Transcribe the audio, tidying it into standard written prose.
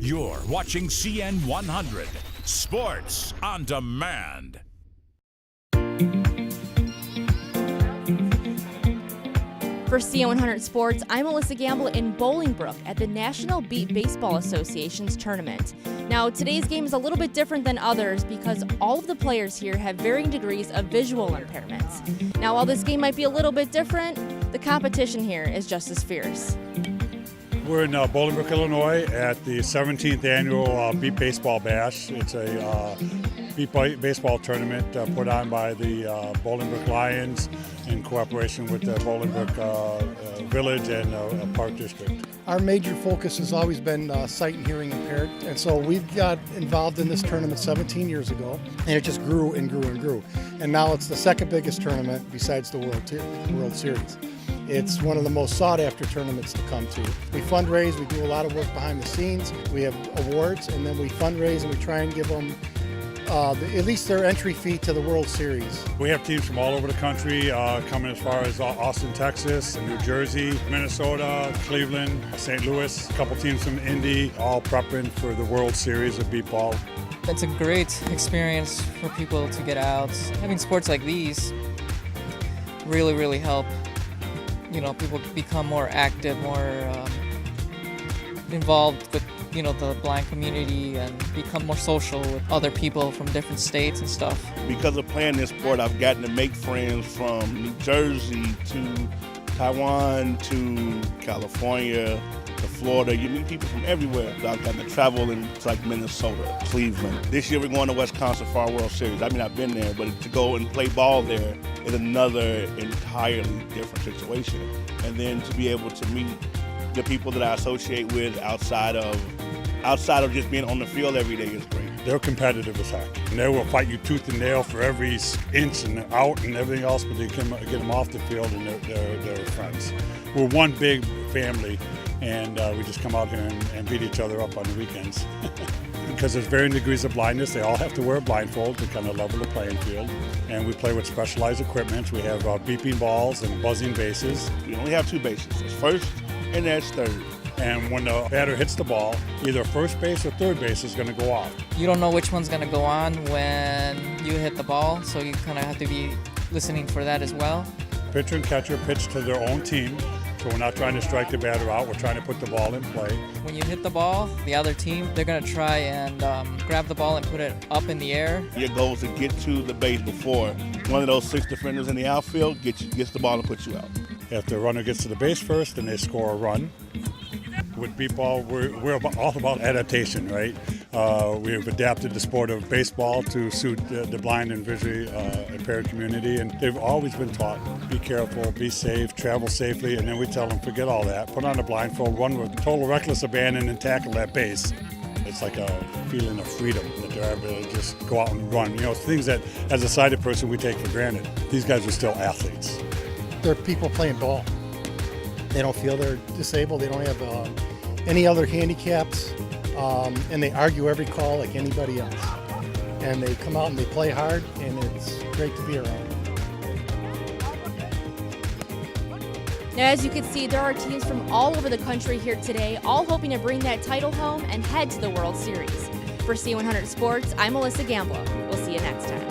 You're watching CN 100, Sports on Demand. For CN 100 Sports, I'm Melissa Gamble in Bolingbrook at the National Beat Baseball Association's tournament. Now, today's game is a little bit different than others because all of the players here have varying degrees of visual impairments. Now, while this game might be a little bit different, the competition here is just as fierce. We're in Bolingbrook, Illinois at the 17th annual Beat Baseball Bash. It's a beat baseball tournament put on by the Bolingbrook Lions in cooperation with the Bolingbrook Village and Park District. Our major focus has always been sight and hearing impaired, and so we've got involved in this tournament 17 years ago, and it just grew and grew and grew. And now it's the second biggest tournament besides the World Series. It's one of the most sought-after tournaments to come to. We fundraise, we do a lot of work behind the scenes, we have awards, and then we fundraise and we try and give them at least their entry fee to the World Series. We have teams from all over the country coming as far as Austin, Texas, New Jersey, Minnesota, Cleveland, St. Louis, a couple teams from Indy, all prepping for the World Series of beat ball. It's a great experience for people to get out. Having sports like these really help. You know, people become more active, more involved with, the blind community and become more social with other people from different states and stuff. Because of playing this sport, I've gotten to make friends from New Jersey to Taiwan to California to Florida. You meet people from everywhere. I've gotten to travel into like Minnesota, Cleveland. This year we're going to Wisconsin for our World Series. I mean, I've been there, but to go and play ball there is another entirely different situation. And then to be able to meet the people that I associate with outside of just being on the field every day is great. They're competitive as heck, and they will fight you tooth and nail for every inch and out and everything else, but they can get them off the field and they're friends. We're one big family, and we just come out here and beat each other up on the weekends. Because there's varying degrees of blindness, they all have to wear a blindfold to kind of level the playing field. And we play with specialized equipment. We have beeping balls and buzzing bases. We only have two bases. There's first and there's third. And when the batter hits the ball, either first base or third base is going to go off. You don't know which one's going to go on when you hit the ball, so you kind of have to be listening for that as well. Pitcher and catcher pitch to their own team. So we're not trying to strike the batter out, we're trying to put the ball in play. When you hit the ball, the other team, they're going to try and grab the ball and put it up in the air. Your goal is to get to the base before one of those 6 defenders in the outfield gets the ball and puts you out. If the runner gets to the base first, then they score a run. With beat ball, we're all about adaptation, right? We've adapted the sport of baseball to suit the blind and visually impaired community, and they've always been taught, be careful, be safe, travel safely, and then we tell them, forget all that, put on a blindfold, run with total reckless abandon and tackle that base. It's like a feeling of freedom that they're able to just go out and run. Things that, as a sighted person, we take for granted. These guys are still athletes. They're people playing ball. They don't feel they're disabled. They don't have any other handicaps, and they argue every call like anybody else. And they come out and they play hard, and it's great to be around. Now, as you can see, there are teams from all over the country here today, all hoping to bring that title home and head to the World Series. For CN 100 Sports, I'm Melissa Gamble. We'll see you next time.